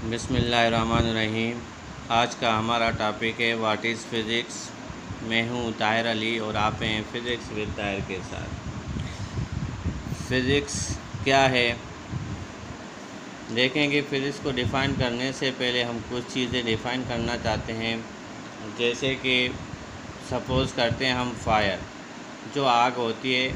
बिस्मिल्लाहिर्रहमानिर्रहीम। आज का हमारा टॉपिक है व्हाट इज़ फ़िज़िक्स। मैं हूँ ताहिर अली और आप हैं फ़िज़िक्स विद ताहिर के साथ। फ़िज़िक्स क्या है देखेंगे। फ़िज़िक्स को डिफ़ाइन करने से पहले हम कुछ चीज़ें डिफ़ाइन करना चाहते हैं, जैसे कि सपोज़ करते हैं हम फायर, जो आग होती है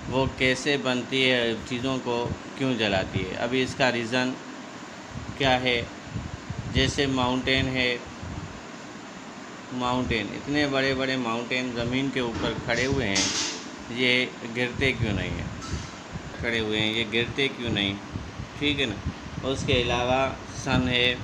वो कैसे बनती है, चीज़ों को क्यों जलाती है। अभी इसका रीज़न क्या है। जैसे माउंटेन है, माउंटेन इतने बड़े बड़े माउंटेन ज़मीन के ऊपर खड़े हुए हैं, ये गिरते क्यों नहीं हैं। खड़े हुए हैं, ये गिरते क्यों नहीं, ठीक है ना। उसके अलावा सन है,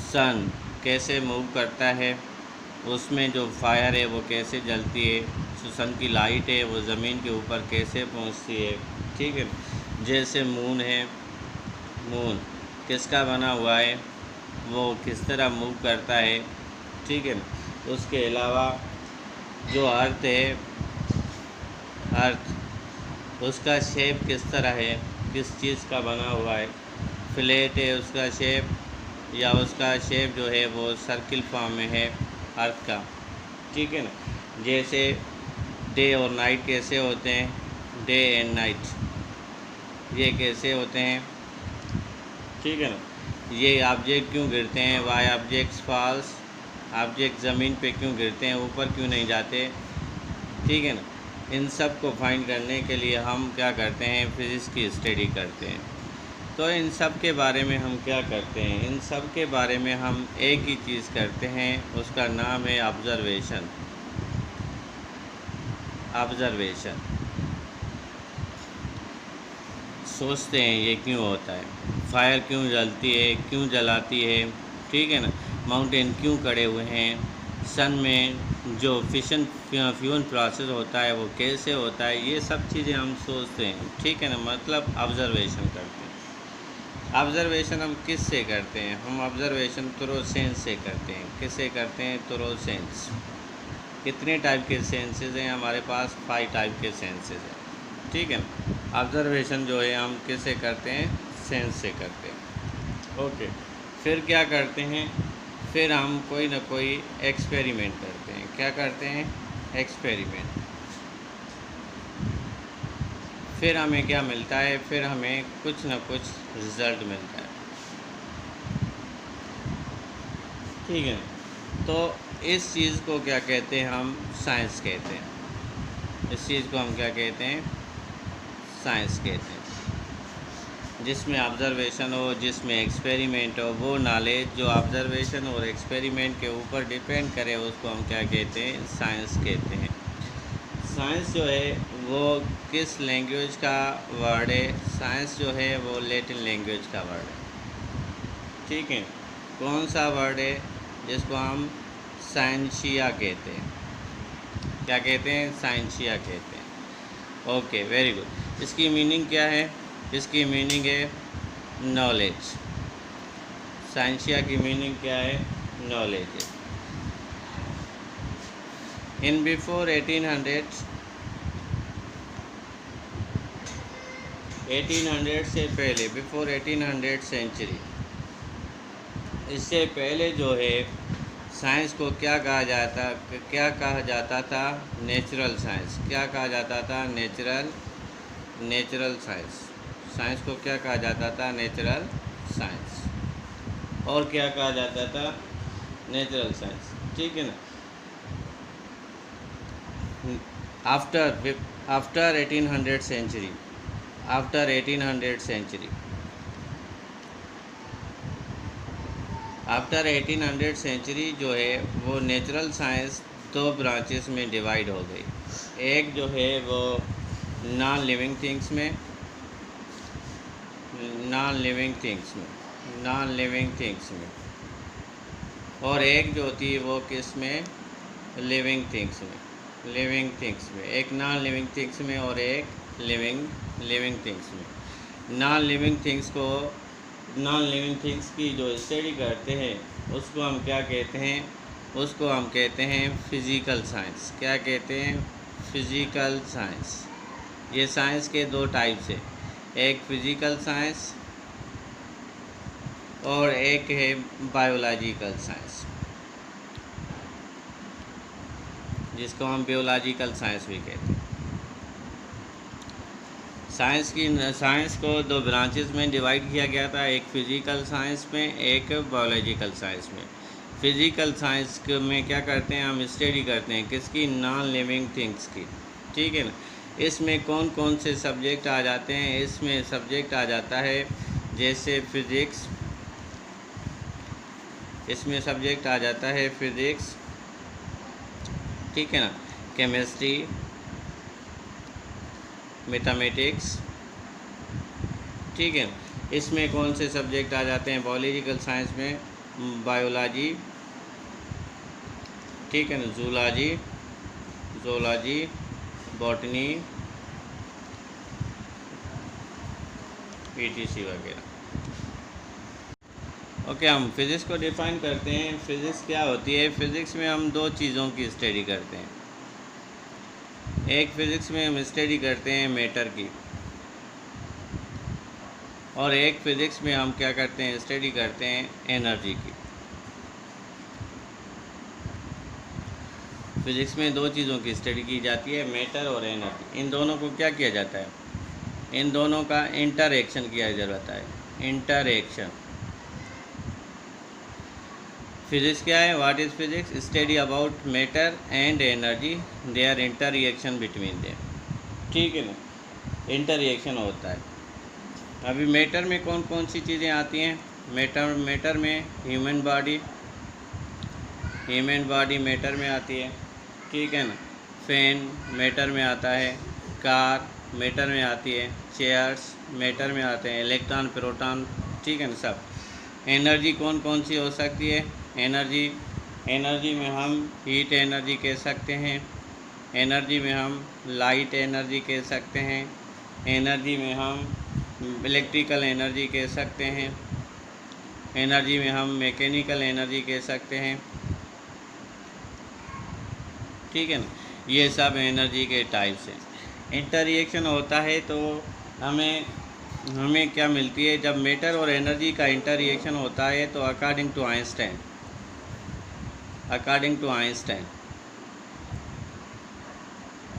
सन कैसे मूव करता है, उसमें जो फायर है वो कैसे जलती है, जो सन की लाइट है वो ज़मीन के ऊपर कैसे पहुंचती है, ठीक है। जैसे मून है, मून किसका बना हुआ है, वो किस तरह मूव करता है, ठीक है ना। उसके अलावा जो अर्थ है, अर्थ उसका शेप किस तरह है, किस चीज़ का बना हुआ है। फ्लैट है उसका शेप, या उसका शेप जो है वो सर्किल फॉर्म में है अर्थ का, ठीक है ना। जैसे डे और नाइट कैसे होते हैं, डे एंड नाइट ये कैसे होते हैं, ठीक है ना। ये ऑब्जेक्ट क्यों गिरते हैं, वाई ऑब्जेक्ट्स फॉल्स, ऑब्जेक्ट ज़मीन पे क्यों गिरते हैं, ऊपर क्यों नहीं जाते, ठीक है ना। इन सब को फाइंड करने के लिए हम क्या करते हैं, फिज़िक्स की स्टडी करते हैं। तो इन सब के बारे में हम क्या करते हैं, इन सब के बारे में हम एक ही चीज़ करते हैं, उसका नाम है ऑब्ज़र्वेशन। ऑब्ज़र्वेशन सोचते हैं ये क्यों होता है, फायर क्यों जलती है, क्यों जलाती है, ठीक है ना। माउंटेन क्यों खड़े हुए हैं, सन में जो फिशन फ्यूजन प्रोसेस होता है वो कैसे होता है, ये सब चीज़ें हम सोचते हैं, ठीक है ना। मतलब ऑब्ज़र्वेशन करते हैं। ऑब्ज़र्वेशन हम किस से करते हैं, हम ऑब्ज़र्वेशन थ्रू सेंस से करते हैं। किससे करते हैं, थ्रू सेंस। कितने टाइप के सेंसेस हैं हमारे पास, 5 टाइप के सेंसेस हैं, ठीक है ना। ऑब्ज़र्वेशन जो है हम किससे करते हैं, सेंस से करते हैं, ओके। फिर क्या करते हैं, फिर हम कोई ना कोई एक्सपेरिमेंट करते हैं। क्या करते हैं, एक्सपेरिमेंट। फिर हमें क्या मिलता है, फिर हमें कुछ ना कुछ रिज़ल्ट मिलता है, ठीक है। तो इस चीज़ को क्या कहते हैं, हम साइंस कहते हैं। इस चीज़ को हम क्या कहते हैं, साइंस कहते हैं। जिसमें ऑब्ज़र्वेशन हो, जिसमें एक्सपेरिमेंट हो, वो नॉलेज जो ऑब्ज़र्वेशन और एक्सपेरिमेंट के ऊपर डिपेंड करे, उसको हम क्या कहते हैं, साइंस कहते हैं। साइंस जो है वो किस लैंग्वेज का वर्ड है, साइंस जो है वो लैटिन लैंग्वेज का वर्ड है, ठीक है। कौन सा वर्ड है, जिसको हम साइंसिया कहते हैं। क्या कहते हैं, साइंसिया कहते हैं, ओके, वेरी गुड। इसकी मीनिंग क्या है, इसकी मीनिंग है नॉलेज। साइंसिया की मीनिंग क्या है, नॉलेज है। इन बिफोर 1800 से पहले, बिफोर 1800 सेंचुरी, इससे पहले जो है साइंस को क्या कहा जाता था, नेचुरल साइंस। क्या कहा जाता था, नेचुरल साइंस। साइंस को क्या कहा जाता था, नेचुरल साइंस। और क्या कहा जाता था, नेचुरल साइंस, ठीक है ना। After 1800 century, after 1800 century, after 1800 century जो है वो नेचुरल साइंस 2 ब्रांचेस में डिवाइड हो गई। एक जो है वो नॉन लिविंग थिंग्स में, नॉन लिविंग थिंग्स में, और एक जो थी वो किस में, लिविंग थिंग्स में। एक नॉन लिविंग थिंग्स में और एक लिविंग थिंग्स में। नॉन लिविंग थिंग्स की जो स्टडी करते हैं उसको हम क्या कहते हैं, उसको हम कहते हैं फिज़िकल साइंस। क्या कहते हैं, फिज़िकल साइंस। ये साइंस के 2 टाइप्स हैं, एक फिज़िकल साइंस और एक है बायोलॉजिकल साइंस, जिसको हम बायोलॉजिकल साइंस भी कहते हैं। साइंस को दो ब्रांचेस में डिवाइड किया गया था, एक फिज़िकल साइंस में, एक बायोलॉजिकल साइंस में। फिज़िकल साइंस में क्या करते हैं, हम स्टडी करते हैं किसकी, नॉन लिविंग थिंग्स की, ठीक है ना। इसमें कौन कौन से सब्जेक्ट आ जाते हैं, इसमें सब्जेक्ट आ जाता है जैसे फिज़िक्स, इसमें सब्जेक्ट आ जाता है फिज़िक्स, ठीक है ना, केमिस्ट्री, मैथमेटिक्स, ठीक है। इसमें कौन से सब्जेक्ट आ जाते हैं, बायोलॉजिकल साइंस में बायोलॉजी, ठीक है ना, जूलॉजी, बॉटनी, ETC वगैरह। ओके, हम फिज़िक्स को डिफ़ाइन करते हैं। फिज़िक्स क्या होती है, फिज़िक्स में हम दो चीज़ों की स्टडी करते हैं। एक फिज़िक्स में हम स्टडी करते हैं मैटर की, और एक फिज़िक्स में हम क्या करते हैं, स्टडी करते हैं एनर्जी की। फिज़िक्स में दो चीज़ों की स्टडी की जाती है, मैटर और एनर्जी। इन दोनों को क्या किया जाता है, इन दोनों का इंटरएक्शन किया जाता है, इंटरएक्शन। फिज़िक्स क्या है, what is physics, study about matter and energy, their interaction between them, ठीक है ना, इंटरएक्शन होता है। अभी मैटर में कौन कौन सी चीज़ें आती हैं, मैटर में ह्यूमन बॉडी मैटर में आती है, ठीक है ना। फैन मैटर में आता है, कार मैटर में आती है, चेयर्स मैटर में आते हैं, इलेक्ट्रॉन, प्रोटॉन, ठीक है ना, सब। एनर्जी कौन कौन सी हो सकती है, एनर्जी में हम हीट एनर्जी कह सकते हैं, एनर्जी में हम लाइट एनर्जी कह सकते हैं, एनर्जी में हम इलेक्ट्रिकल एनर्जी कह सकते हैं, एनर्जी में हम मैकेनिकल एनर्जी कह सकते हैं, ठीक है ना। ये सब एनर्जी के टाइप्स हैं। इंटररिएक्शन होता है तो हमें क्या मिलती है, जब मैटर और एनर्जी का इंटररिएक्शन होता है तो अकॉर्डिंग टू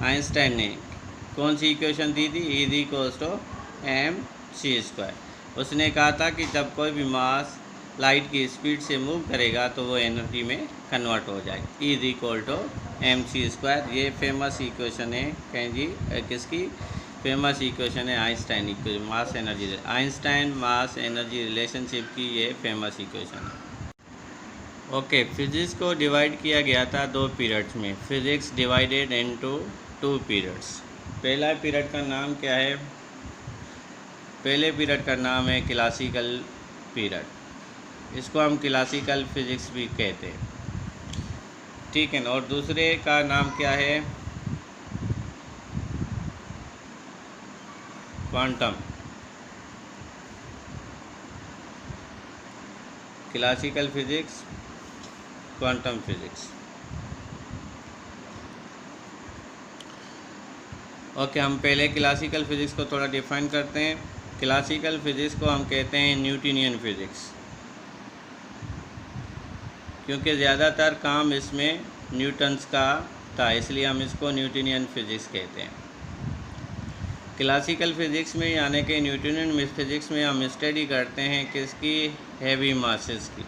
आइंस्टाइन ने कौन सी इक्वेशन दी थी, E=mc²। उसने कहा था कि जब कोई भी मास लाइट की स्पीड से मूव करेगा तो वो एनर्जी में कन्वर्ट हो जाए, E=mc²। ये फेमस इक्वेशन है, कहें जी किसकी, फेमस इक्वेशन है Einstein equation, Einstein mass energy relationship की ये फेमस इक्वेशन है। ओके, फिज़िक्स को डिवाइड किया गया था दो पीरियड्स में। Physics divided into 2 periods. पहला पीरियड का नाम क्या है, पहले पीरियड का नाम है क्लासिकल पीरियड, इसको हम क्लासिकल फिज़िक्स भी कहते हैं, ठीक है ना। और दूसरे का नाम क्या है, quantum, classical physics, quantum physics. Okay, हम पहले क्लासिकल फिज़िक्स को थोड़ा डिफ़ाइन करते हैं। क्लासिकल फिज़िक्स को हम कहते हैं न्यूटनियन फिज़िक्स, क्योंकि ज़्यादातर काम इसमें न्यूटन्स का था, इसलिए हम इसको न्यूटनियन फिज़िक्स कहते हैं। क्लासिकल फ़िज़िक्स में यानी कि न्यूटनियन फिज़िक्स में हम स्टडी करते हैं किसकी, हैवी मासेस की,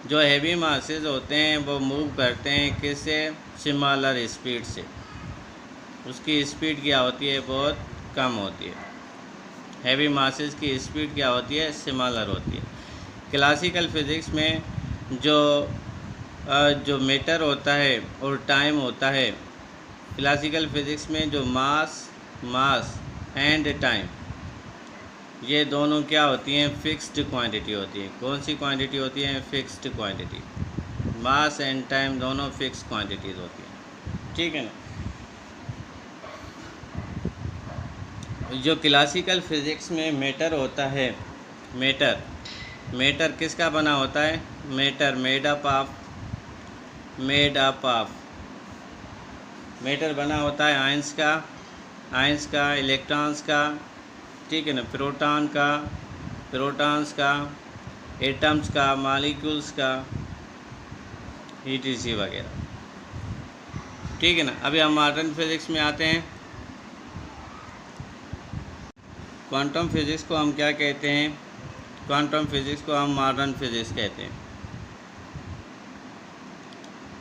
जो हैवी मासेस होते हैं वो मूव करते हैं किससे, सिमिलर स्पीड से। उसकी स्पीड क्या होती है, बहुत कम होती है। हैवी मासेस की स्पीड क्या होती है, सिमिलर होती है। क्लासिकल फ़िज़िक्स में जो मैटर होता है और टाइम होता है, क्लासिकल फ़िज़िक्स में जो मास एंड टाइम, ये दोनों क्या होती हैं, फिक्स्ड क्वांटिटी होती है। कौन सी क्वांटिटी होती है, fixed quantity. Mass and time दोनों फिक्स क्वांटिटीज़ होती हैं, ठीक है ना। जो क्लासिकल फ़िज़िक्स में मैटर होता है, मैटर किसका बना होता है, मैटर मैटर बना होता है आयंस का, इलेक्ट्रॉन्स का, ठीक है ना, प्रोटॉन्स का, एटम्स का, मॉलिक्यूल्स का, ETC वगैरह। ठीक है ना। अभी हम मॉडर्न फिज़िक्स में आते हैं। क्वांटम फिज़िक्स को हम क्या कहते हैं? क्वांटम फिज़िक्स को हम मॉडर्न फिज़िक्स कहते हैं,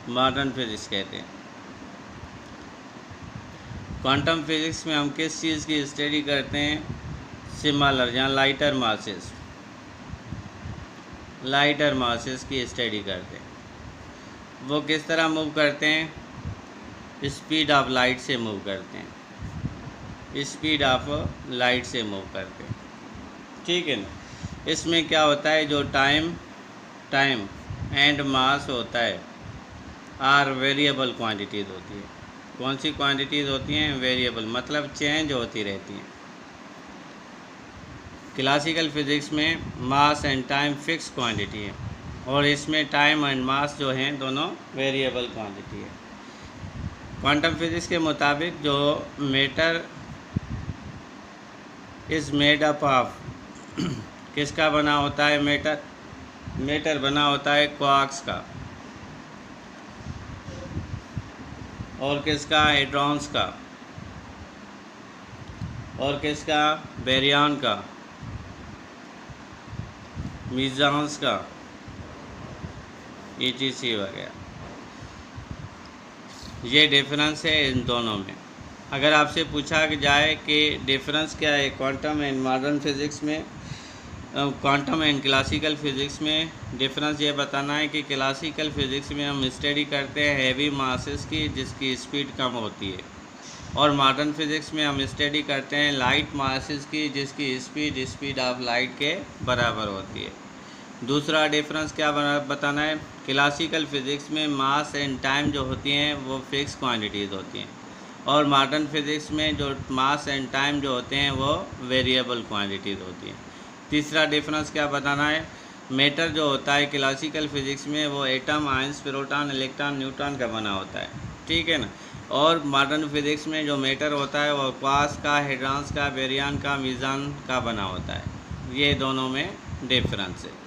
मॉडर्न फिज़िक्स कहते हैं। क्वांटम फिज़िक्स में हम किस चीज़ की स्टडी करते हैं? सिमिलर या लाइटर मासेस की स्टडी करते हैं। वो किस तरह मूव करते हैं? स्पीड ऑफ लाइट से मूव करते हैं, स्पीड ऑफ लाइट से मूव करते हैं। ठीक है ना। इसमें क्या होता है, जो टाइम एंड मास होता है आर वेरिएबल क्वांटिटीज़ होती है। कौन सी क्वांटिटीज़ होती हैं? वेरिएबल, मतलब चेंज होती रहती हैं। क्लासिकल फिज़िक्स में mass and time fix quantity है, और इसमें टाइम एंड मास जो हैं दोनों वेरिएबल क्वांटिटी है। क्वांटम फिज़िक्स के मुताबिक जो matter is made up of, किसका बना होता है? मैटर बना होता है क्वार्क्स का, और किसका? हेड्रॉन्स का, और किसका? बेरियन का, मीज़ॉन्स का, ETC वगैरह। ये डिफरेंस है इन दोनों में। अगर आपसे पूछा जाए कि डिफरेंस क्या है क्वांटम एंड मॉडर्न फिज़िक्स में, क्वांटम एंड क्लासिकल फ़िज़िक्स में, डिफरेंस ये बताना है कि क्लासिकल फ़िज़िक्स में हम स्टडी करते हैं हैवी मासेस की जिसकी स्पीड कम होती है, और मॉडर्न फिज़िक्स में हम स्टडी करते हैं लाइट मासेस की जिसकी स्पीड ऑफ लाइट के बराबर होती है। दूसरा डिफरेंस क्या बताना है? क्लासिकल फ़िज़िक्स में मास एंड टाइम जो होती हैं वो फिक्स क्वांटिटीज़ होती हैं, और मॉडर्न फिज़िक्स में जो मास एंड टाइम जो होते हैं वो वेरिएबल क्वांटिटीज़ होती हैं। तीसरा डिफरेंस क्या बताना है? मैटर जो होता है क्लासिकल फ़िज़िक्स में वो atom, ions, proton, electron, neutron का बना होता है। ठीक है ना। और मॉडर्न फिज़िक्स में जो मैटर होता है वो क्वार्क्स का, हेड्रॉन्स का, बेरियन का, मीज़ॉन का बना होता है। ये दोनों में डिफरेंस है।